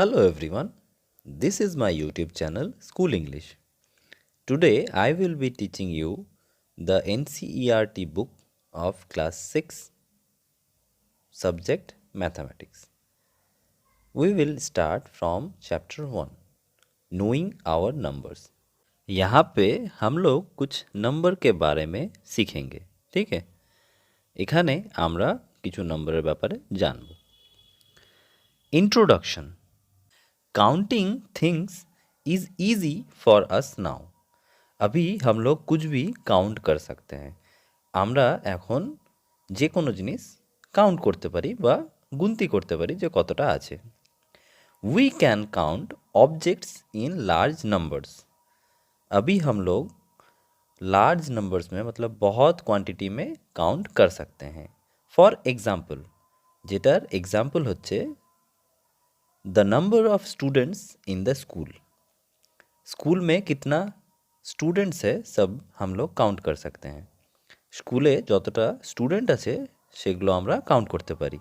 Hello everyone, this is my YouTube channel School English. Today I will be teaching you the NCERT book of class 6 subject mathematics. We will start from chapter 1 Knowing our numbers. यहाँ पे हम लोग कुछ number के बारे में শিখেंगे, ঠিক है? এখানে আমরা কিছু নম্বরের ব্যাপারে জানব। Introduction. Counting things is easy for us now. अभी हम लोग कुछ भी काउंट कर सकते हैं। আমরা এখন যে কোনো জিনিস কাউন্ট করতে পারি বা গুনতি করতে পারি যে কতটা আছে। We can count objects in large numbers. अभी हम लोग लार्ज नंबर्स में मतलब बहुत क्वांटिटी में काउंट कर सकते हैं। फॉर एग्जाम्पल, যেটার एग्जाम्पल হচ্ছে the number of students in the school. School में कितना स्टूडेंट्स है सब हम लोग काउंट कर सकते हैं। स्कूले যতটা স্টুডেন্ট আছে সেগুলো আমরা কাউন্ট করতে পারি।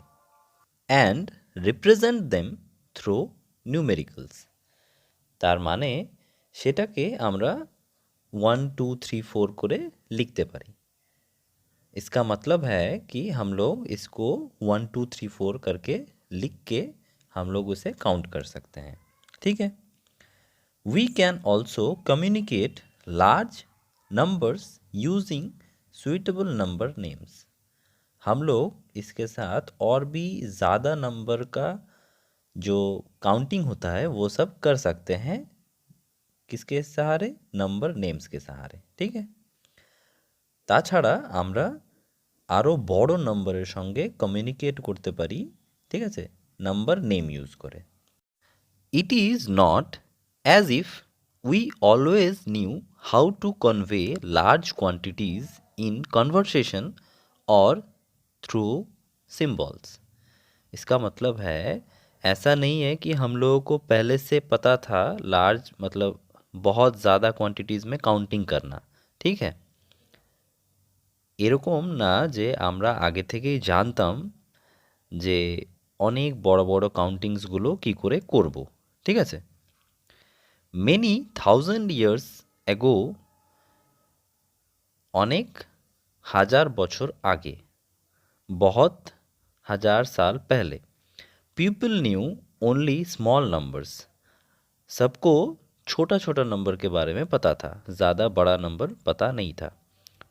And represent them through numericals. তার মানে সেটাকে আমরা 1 2 3 4 করে लिखते पारी। इसका मतलब है कि हम लोग इसको 1 2 3 4 करके लिख के हम लोग उसे काउंट कर सकते हैं, ठीक है। We can also communicate large numbers using suitable number names। हम लोग इसके साथ और भी ज़्यादा नंबर का जो काउंटिंग होता है वो सब कर सकते हैं। किसके सहारे? नंबर नेम्स के सहारे, ठीक है। তাছাড়া আমরা আরও বড় নম্বরের সঙ্গে কমিউনিকেট করতে পারি, ঠিক আছে, নাম্বার নেম ইউজ করে। It is not as if we always knew how to convey large quantities in conversation or through symbols। इसका मतलब है ऐसा नहीं है कि हम लोगों को पहले से पता था लार्ज मतलब बहुत ज़्यादा क्वांटिटीज़ में काउंटिंग करना, ठीक है। এরকম না যে আমরা আগে থেকেই জানতাম যে অনেক বড় বড় কাউন্টিংসগুলো কী করে করব, ঠিক আছে। Many thousand years ago, অনেক হাজার বছর আগে, बहुत हजार साल पहले, people knew only small numbers। सबको छोटा छोटा नंबर के बारे में पता था, ज़्यादा बड़ा नंबर पता नहीं था।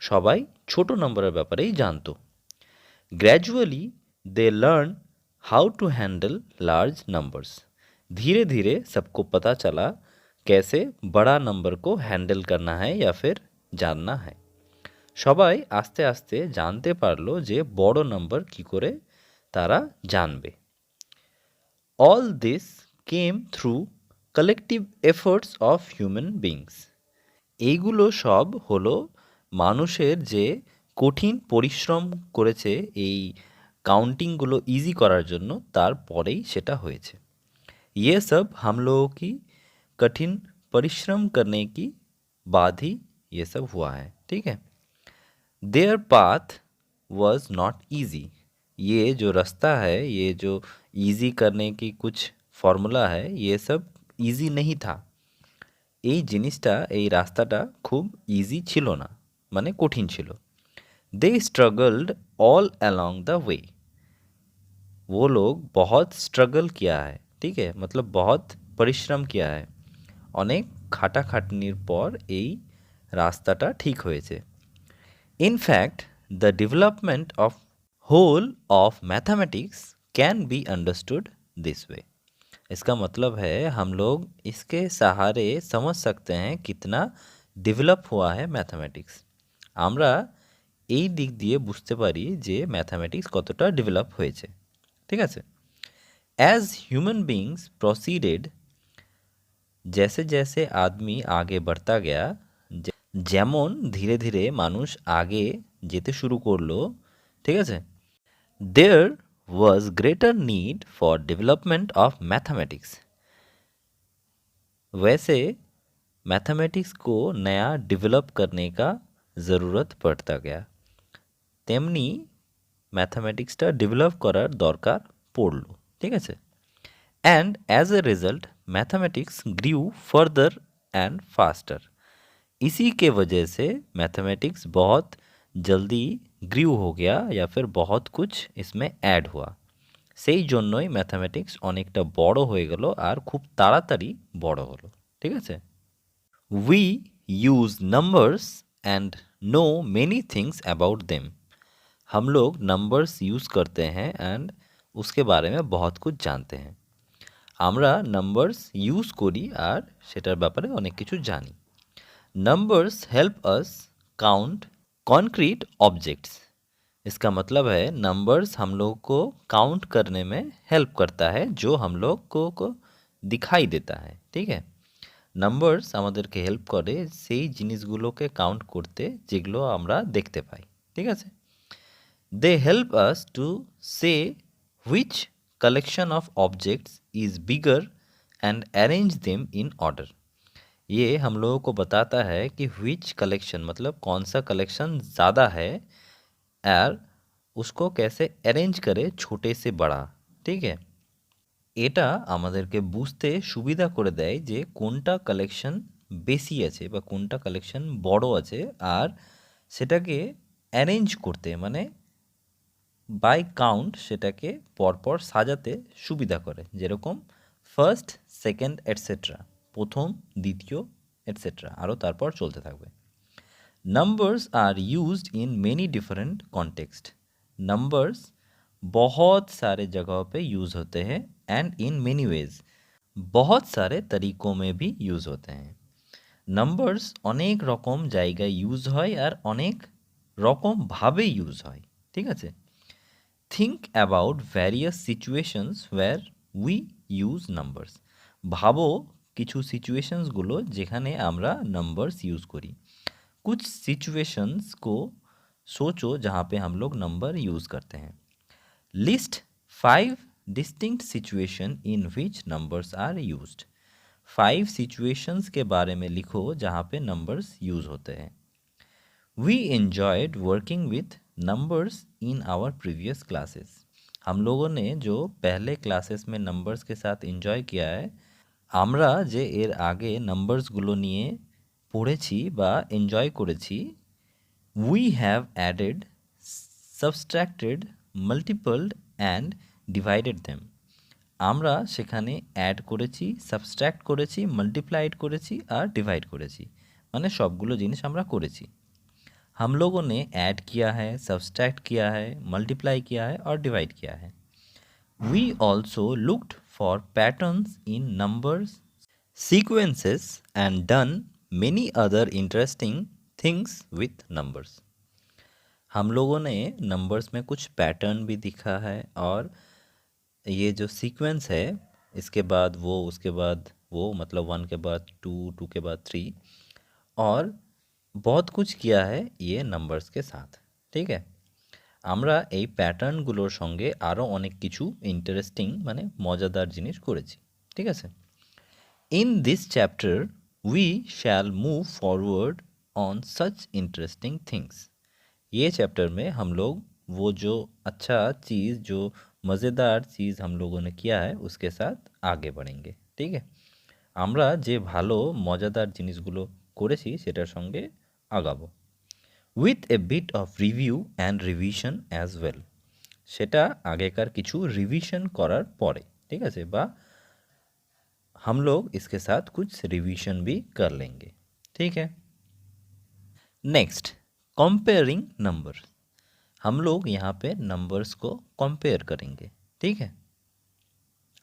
সবাই ছোট নম্বরের ব্যাপারেই জানতো। Gradually they learn how to handle large numbers. धीरे धीरे सबको पता चला कैसे बड़ा नंबर को हैंडल करना है या फिर जानना है। সবাই আস্তে আস্তে জানতে পারলো যে বড় নম্বর কী করে তারা জানবে। All this came through collective efforts of human beings. এইগুলো সব হলো মানুষের যে কঠিন পরিশ্রম করেছে এই काउंटिंगগুলো ইজি করার জন্য, তারপরেই সেটা হয়েছে। ये सब हम लोगों की कठिन परिश्रम करने की बाद ही ये सब हुआ है, ठीक है। There path was not easy. ये जो रास्ता है, ये जो इजी करने की कुछ फॉर्मूला है, ये सब इजी नहीं था। এই জিনিসটা এই রাস্তাটা খুব ইজি ছিল না, মানে কঠিন ছিল। They struggled all along the way. वो लोग बहुत स्ट्रगल किया है, ठीक है, मतलब बहुत परिश्रम किया है। অনেক খাটাখাটনির পর এই রাস্তাটা ঠিক হয়েছে। In fact the development of whole of mathematics can be understood this way. इसका मतलब है हम लोग इसके सहारे समझ सकते हैं कितना डेवलप हुआ है मैथमेटिक्स। আমরা এই দিক দিয়ে বুঝতে পারি যে ম্যাথামেটিক্স কতটা ডেভেলপ হয়েছে, ঠিক আছে। অ্যাজ হিউম্যান বিংস প্রসিডেড, जैसे जैसे आदमी आगे बढ़ता गया, যেমন ধীরে ধীরে মানুষ আগে যেতে শুরু করলো, ঠিক আছে। There was greater need for development of mathematics. वैसे मैथमेटिक्स को नया डेवलप करने का ज़रूरत पड़ता गया। তেমনি ম্যাথামেটিক্সটা ডেভেলপ করার দরকার পড়লো, ঠিক আছে। and as a result mathematics grew further and faster. इसी के वजह से मैथमेटिक्स बहुत जल्दी ग्रीव हो गया या फिर बहुत कुछ इसमें ऐड हुआ। সেই জন্যই ম্যাথামেটিক্স অনেকটা বড় হয়ে গেল আর খুব তাড়াতাড়ি বড় হলো। ঠিক আছে? We use numbers and know many things about them. हम लोग नंबर्स यूज़ करते हैं एंड उसके बारे में बहुत कुछ जानते हैं। আমরা নাম্বারস ইউজ করি আর সেটার ব্যাপারে অনেক কিছু জানি। Numbers help us count concrete objects. इसका मतलब है नंबर्स हम लोग को काउंट करने में हेल्प करता है जो हम लोग को दिखाई देता है। ठीक है? নাম্বারস আমাদেরকে হেল্প করে সেই জিনিসগুলোকে কাউন্ট করতে যেগুলো আমরা দেখতে পাই। ঠিক আছে? They help us to say which collection of objects is bigger and arrange them in order. ये हम लोगों को बताता है कि which कलेक्शन मतलब कौन सा कलेक्शन ज़्यादा है और उसको कैसे अरेंज करे छोटे से बड़ा। ठीक है? এটা আমাদেরকে বুঝতে সুবিধা করে দেয় যে কোনটা কালেকশন বেশি আছে বা কোনটা কালেকশন বড় আছে আর সেটাকে অ্যারেঞ্জ করতে মানে বাই কাউন্ট সেটাকে পরপর সাজাতে সুবিধা করে। যেরকম ফার্স্ট সেকেন্ড এটসেট্রা, প্রথম দ্বিতীয় এটসেট্রা আরও তারপর চলতে থাকবে। Numbers are used in many different context. Numbers बहुत सारे जगहों पे यूज़ होते हैं एंड इन मेनी वेज, बहुत सारे तरीक़ों में भी यूज़ होते हैं। नंबर्स अनेक रकम জায়গায় यूज़ হয় আর অনেক রকম ভাবে यूज़ হয়। ঠিক আছে? Think about various situations where we use numbers. ভাবো কিছু সিচুয়েশনসগুলো যেখানে আমরা নাম্বারস यूज़ करी। कुछ सिचुएशंस को सोचो जहाँ पे हम लोग नंबर यूज़ करते हैं। List 5 distinct situation in which numbers are used. 5 situations के बारे में लिखो जहाँ पे नंबर्स यूज़ होते हैं। We enjoyed working with numbers in our previous classes. हम लोगों ने जो पहले क्लासेस में नंबर्स के साथ एन्जॉय किया है, আমরা যে এর আগে নাম্বারসগুলো নিয়ে পড়েছি বা এনজয় করেছি, we have added subtracted multiplied and divided them. আমরা সেখানে অ্যাড করেছি, সাবস্ট্রাক্ট করেছি, মাল্টিপ্লাইড করেছি আর ডিভাইড করেছি, মানে সবগুলো জিনিস আমরা করেছি। हम लोगों ने ऐड किया है, सब्सट्रैक्ट किया है, मल्टीप्लाई किया है और डिवाइड किया है। We also looked for patterns in numbers, sequences and done many other interesting things with numbers. हम लोगों ने नंबर्स में कुछ पैटर्न भी दिखा है और ये जो सीक्वेंस है इसके बाद वो उसके बाद वो मतलब 1 के बाद 2, 2 के बाद 3 और बहुत कुछ किया है ये नंबर्स के साथ। ठीक है? আমরা এই প্যাটার্নগুলোর সঙ্গে আরও অনেক কিছু ইন্টারেস্টিং মানে মজাদার জিনিস করেছি। ঠিক আছে? In this chapter we shall move forward on such interesting things. ये चैप्टर में हम लोग वो जो अच्छा चीज़ जो मज़ेदार चीज़ हम लोगों ने किया है उसके साथ आगे बढ़ेंगे। ठीक है? আমরা যে ভালো মজাদার জিনিসগুলো করেছি সেটার সঙ্গে আগাবো। With a bit of review and revision as well. সেটা আগেকার কিছু রিভিশন করার পরে। ঠিক আছে? বা हम लोग इसके साथ कुछ रिवीजन भी कर लेंगे। ठीक है? Next, comparing number. हम लोग यहाँ पे नंबर्स को कंपेयर करेंगे। ठीक है?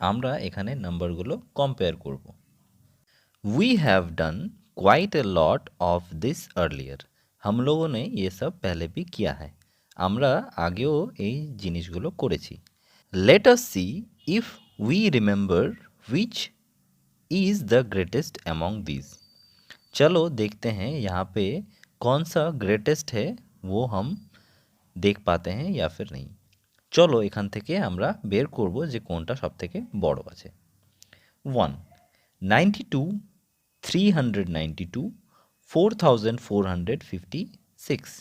আমরা এখানে নাম্বারগুলো কম্পেয়ার করব। We have done quite a lot of this earlier. हम लोगों ने ये सब पहले भी किया है। আমরা আগেও এই জিনিসগুলো করেছি। Let us see if we remember which is the greatest among these. चलो देखते हैं यहाँ पे कौन सा ग्रेटेस्ट है वो हम देख पाते हैं या फिर नहीं। চলো এখান থেকে আমরা বের করব যে কোনটা সবথেকে বড় আছে। 1 92 392 4456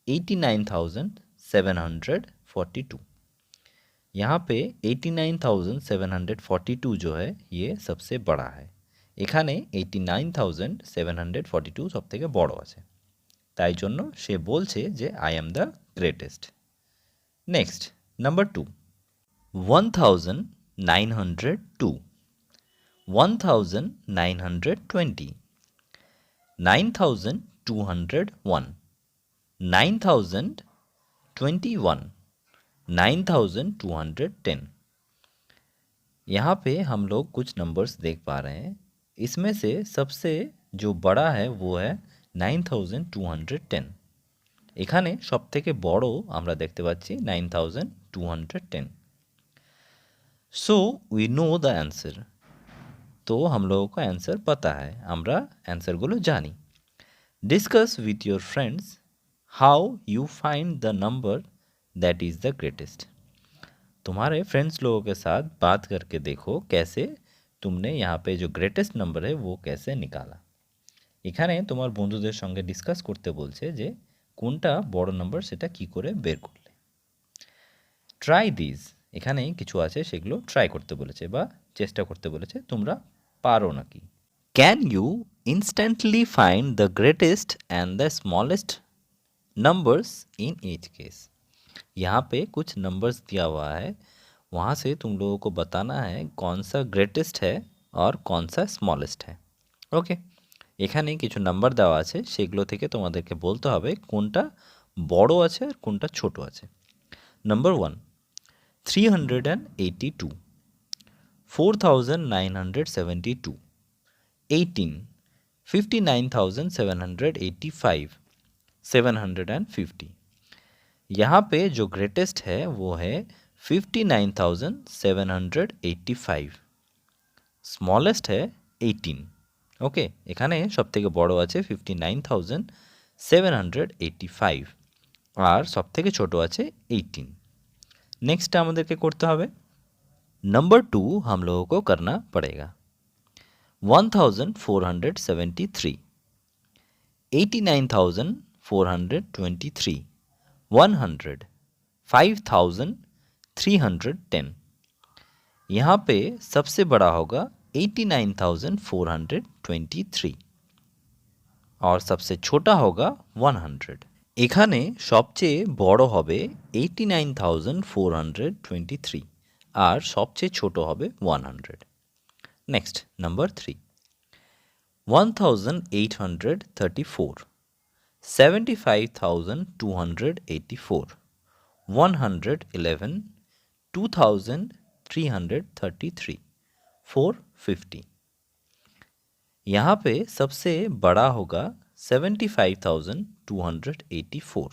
89742। यहाँ पे 89,742 जो है ये सबसे बड़ा है। এখানে 89,742 সব থেকে বড় আছে, তাই জন্য সে বলছে যে I am the greatest. Next number 2, 1902, 1920, 9201, 9021, 9210। यहाँ पे हम लोग कुछ नंबर्स देख पा रहे हैं। इसमें से सबसे जो बड़ा है वो है 9210। এখানে সবথেকে বড় আমরা দেখতে পাচ্ছি 9210। So we know the answer. তো हम लोगों को आंसर पता है, আমরা অ্যান্সারগুলো জানি। Discuss with your friends how you find the number that is the greatest. तुम्हारे फ्रेंड्स लोगों के साथ बात करके देखो कैसे तुमने यहाँ पे जो ग्रेटेस्ट नंबर है वो कैसे निकाला। এখানে তোমার বন্ধুদের সঙ্গে ডিসকাস করতে বলছে যে কোনটা বড় নাম্বার সেটা কি করে বের করলে। ট্রাই দিস, এখানে কিছু আছে সেগুলো ট্রাই করতে বলেছে বা চেষ্টা করতে বলেছে, তোমরা পারো নাকি। Can you instantly find the greatest and the smallest numbers in each case. यहाँ पे कुछ नंबर्स दिया हुआ है, वहाँ से तुम लोगों को बताना है कौन सा ग्रेटेस्ट है और कौन सा स्मॉलेस्ट है। ओके, এখানে কিছু নাম্বার দেওয়া আছে, সেগুলো থেকে তোমাদেরকে বলতে হবে কোনটা বড় আছে আর কোনটা ছোট আছে। নাম্বার 1, 382, 4972, 18, 59,785, 750। यहाँ पे जो ग्रेटेस्ट है वो है 59,785, स्मॉलेस्ट है 18। ওকে, এখানে সবথেকে বড় আছে 59,785 আর সবথেকে ছোট আছে 18। नेक्स्ट আমাদেরকে করতে হবে नंबर 2 हम लोगों को करना पड़ेगा। 1473, 89,423, 100, 5,310। यहाँ पे सबसे बड़ा होगा 89,423 और सबसे छोटा होगा 100। এখানে সবচেয়ে বড় হবে 89,423 আর সবচেয়ে ছোট হবে 100। Next number 3, 1834, 75,284, 111, 2,333, 450। यहाँ पे सबसे बड़ा होगा 75,284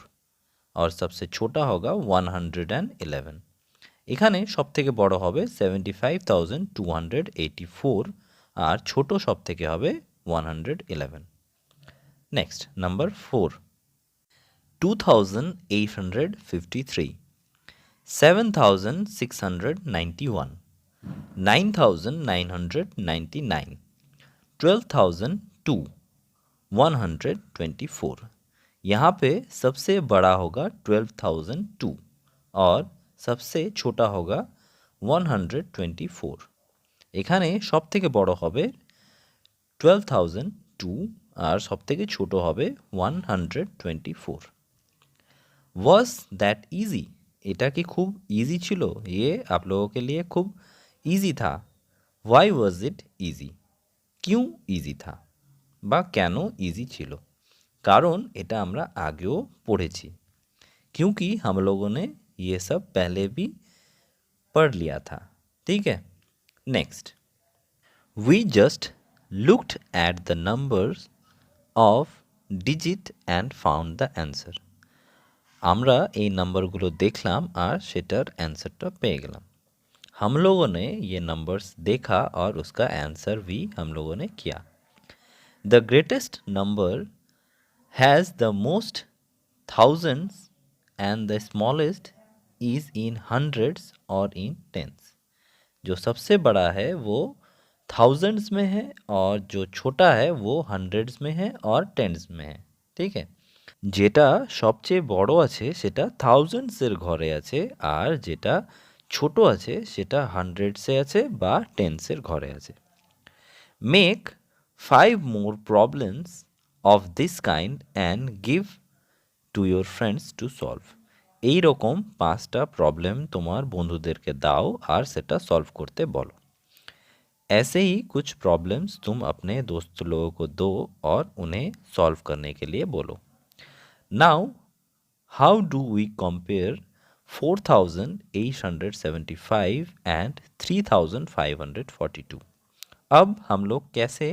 और सबसे छोटा होगा 111। এখানে সবথেকে বড় হবে 75,284 আর ছোট সবথেকে হবে 111। Next number 4, 2,853, 7,691, 9,999, 12,002, 124। यहाँ पे सबसे बड़ा होगा 12,002 और सबसे छोटा होगा 124। এখানে সবথেকে বড় হবে 12,002 আর সবথেকে ছোট হবে 124। Was that easy? এটা কি খুব ইজি ছিল? ये आप लोगों के लिए खूब ইজি था। Why was it easy? क्यों ইজি था বা কেন ইজি ছিল? কারণ এটা আমরা আগেও পড়েছি, क्योंकि हम लोगों ने ये सब पहले भी पढ़ लिया था। ठीक है, next, we just looked at the numbers of digit and found the answer. আমরা এই নাম্বারগুলো দেখলাম আর সেটার অ্যান্সারটা পেয়ে গেলাম। हम लोगों ने ये नंबर्स देखा और उसका आंसर भी हम लोगों ने किया। The greatest number has the most thousands and the smallest is in hundreds और इन टेंस। जो सबसे बड़ा है वो थाउजेंड्स में है और जो छोटा है वो हंड्रेड्स में है और टेंस में है। ठीक है, যেটা সবচেয়ে বড় আছে সেটা থাউজেন্ডসের ঘরে আছে আর যেটা ছোট আছে সেটা হান্ড্রেডসে আছে বা টেন্সের ঘরে আছে। Make 5 more problems of this kind and give to your friends to solve. এই রকম 5টা प्रॉब्लम তোমার বন্ধুদেরকে দাও আর সেটা সলভ করতে বলো। ऐसे ही कुछ प्रॉब्लम्स तुम अपने दोस्त लोगों को दो और उन्हें सॉल्व करने के लिए बोलो। Now how do we compare 4875 and 3542? अब हम लोग कैसे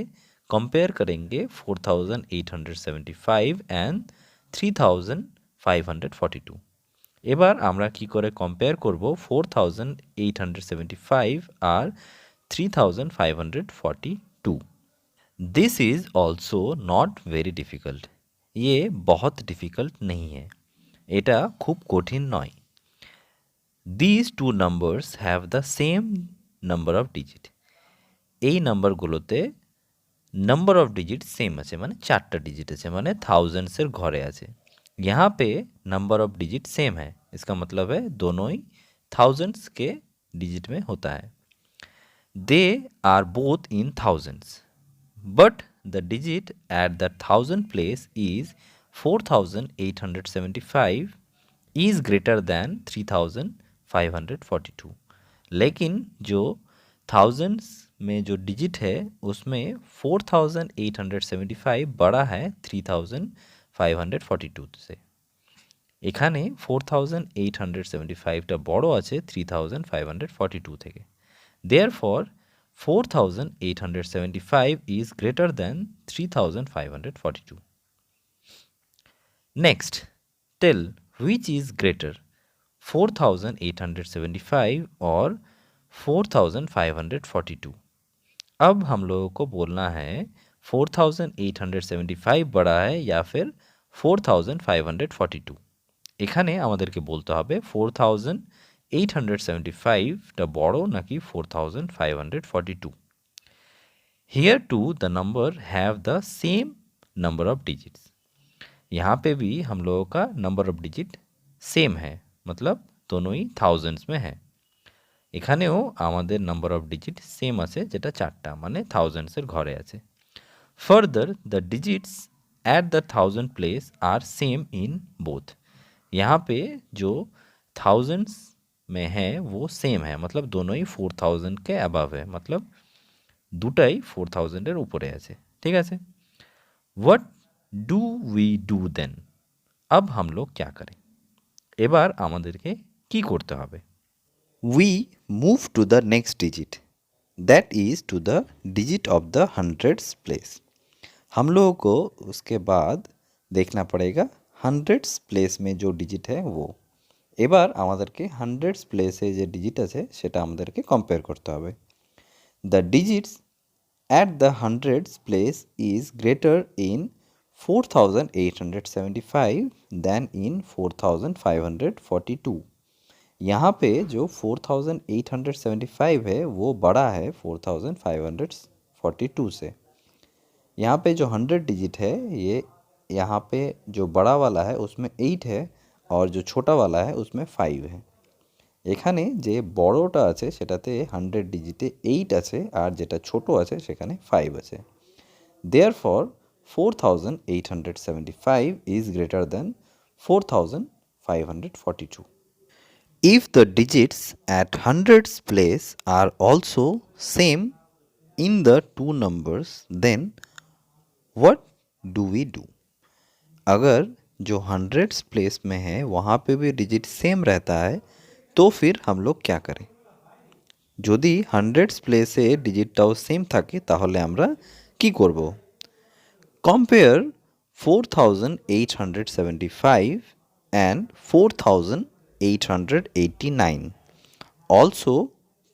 कंपेयर करेंगे 4875 एंड 3542? এবার আমরা কি করে কম্পেয়ার করব 4875 আর 3542? This is also not very difficult. ये बहुत डिफ़िकल्ट नहीं है, এটা খুব কঠিন নয়। This two numbers have the same number of digit. এই নাম্বারগুলোতে नंबर ऑफ डिजिट सेम আছে মানে 4টা डिजिट আছে মানে थाउजेंड्स घरे আছে। यहाँ पे नंबर ऑफ डिजिट सेम है, इसका मतलब है दोनों ही थाउजेंड्स के डिजिट में होता है। They are both in thousands but the digit at the 1000 place is 4875 is greater than 3542। लेकिन जो थाउजेंड्स में जो डिजिट है उसमें 4875 बड़ा है 3542 से। এখানে 4875টা বড় আছে 3542 থেকে। Therefore 4875 is greater than 3542. Next, tell which is greater, 4875 or 4542? अब हम लोगों को बोलना है 4875 बड़ा है या फिर 4542। এখানে আমাদেরকে বলতে হবে 4875টা বড় নাকি 4542। Here too the number have the same number of digits। यहाँ पे भी हम लोगों का नंबर ऑफ डिजिट सेम है, मतलब दोनों ही थाउजेंड्स में है। এখানেও আমাদের নাম্বার অফ ডিজিট সেম আছে যেটা 4টা মানে থাউজেন্ডসের ঘরে আছে। Further the digits at the 1000 place are same in both. यहाँ पे जो थाउजेंड्स में है वो सेम है, मतलब दोनों ही 4000 के अबव है, मतलब দুটাই 4000-এর উপরে আছে। ঠিক আছে, what do we do then? अब हम लोग क्या करें? এবার আমাদেরকে কি করতে হবে? We move to the next digit, that is to the digit of the hundreds place। हम लोगों को उसके बाद देखना पड़ेगा हंड्रेड्स प्लेस में जो डिजिट है वो। এবার আমাদেরকে হান্ড্রেডস প্লেসে যে ডিজিট আছে সেটা আমাদেরকে কম্পেয়ার করতে হবে। The digits at the hundreds place is greater in 4875 than in 4542। यहाँ पे जो 4875 है वो बड़ा है 4542 से। यहाँ पे जो 100 डिजिट है ये यहाँ पे जो बड़ा वाला है उसमें 8 है और जो छोटा वाला है उसमें 5 है। এখানে যে বড়টা আছে সেটাতে 100 ডিজিটে 8 আছে আর যেটা ছোট আছে সেখানে 5 আছে। Therefore 4875 is greater than 4542. If the digits at hundreds place are also same in the two numbers, then what do we do? अगर जो हंड्रेड्स प्लेस में है वहाँ पे भी डिजिट सेम रहता है तो फिर हम लोग क्या करें? যদি হান্ড্রেডস প্লেসে ডিজিটটাও সেম থাকে তাহলে আমরা কি করব? Compare 4875 and 4889. Also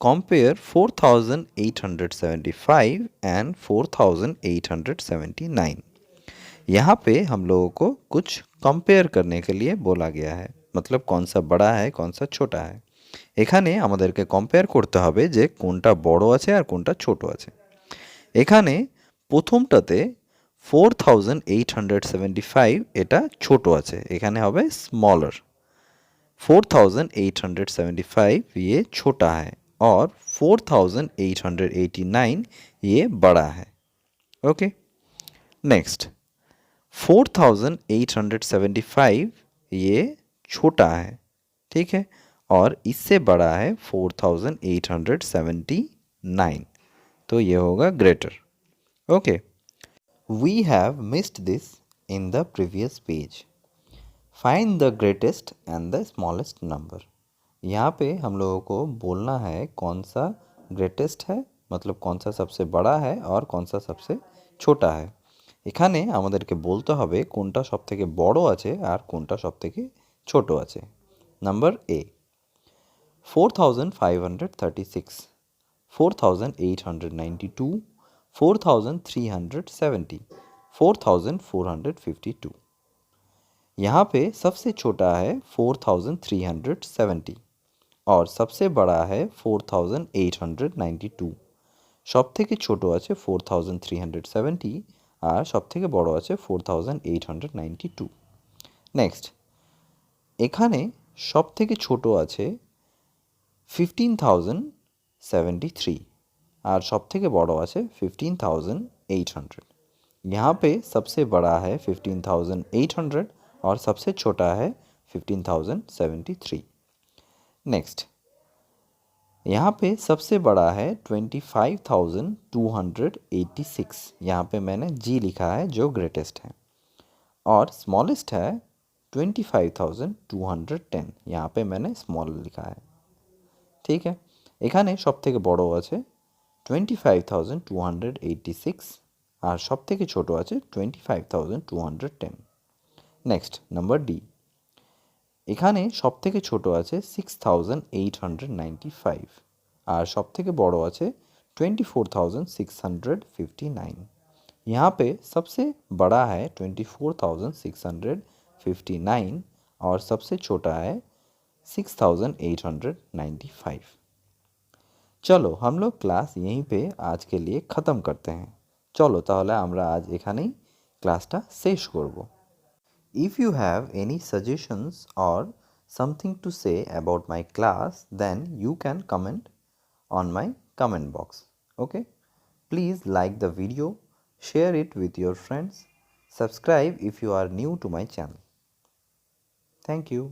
compare 4875 and 4879। यहाँ पे हम लोगों को कुछ कंपेयर करने के लिए बोला गया है, मतलब कौन सा बड़ा है कौन सा छोटा है। এখানে আমাদেরকে কম্পেয়ার করতে হবে যে কোনটা বড় আছে আর কোনটা ছোট আছে। এখানে প্রথমটাতে 4875 এটা ছোট আছে, এখানে হবে স্মলার। 4875 ये छोटा है और 4889 ये बड़ा है. ओके, नेक्स्ट 4875 ये छोटा है, ठीक है, और इससे बड़ा है 4879, तो ये होगा greater. Okay, we have missed this in the previous page. Find the greatest and the smallest number. यहाँ पे हम लोगों को बोलना है कौन सा ग्रेटेस्ट है, मतलब कौन सा सबसे बड़ा है और कौन सा सबसे छोटा है. এখানে আমাদেরকে বলতে হবে কোনটা সবথেকে বড় আছে আর কোনটা সবথেকে ছোট আছে. Number A 4536, 4892, 4370, 4452. यहाँ पे सबसे छोटा है 4370 और सबसे बड़ा है 4892. সব থেকে ছোট আছে 4370 আর সব থেকে বড় আছে 4892. নেক্সট, এখানে সব থেকে ছোট আছে 15073 और सब থেকে বড় আছে 15800. यहाँ पे सबसे बड़ा है 15800 और सबसे छोटा है 15073. नेक्स्ट, यहाँ पे सबसे बड़ा है 25286. यहाँ पे मैंने जी लिखा है जो ग्रेटेस्ट है, और स्मॉलेस्ट है 25210. यहाँ पे मैंने स्मॉल लिखा है, ठीक है. এখানে সব থেকে বড় আছে 25286 আর সব থেকে ছোট আছে 25210. Next, number D. এখানে সব থেকে ছোট আছে 6895 আর সব থেকে বড় আছে 24659. यहाँ पे सबसे बड़ा है 24659 और सबसे छोटा है 6895. চলো हम लोग ক্লাস यहीं पे आज के लिए ख़त्म करते हैं. চলো তাহলে আমরা আজ এখানেই ক্লাসটা শেষ করব. If you have any suggestions or something to say about my class, then you can comment on my comment box. Okay? Please like the video, share it with your friends, subscribe if you are new to my channel. Thank you.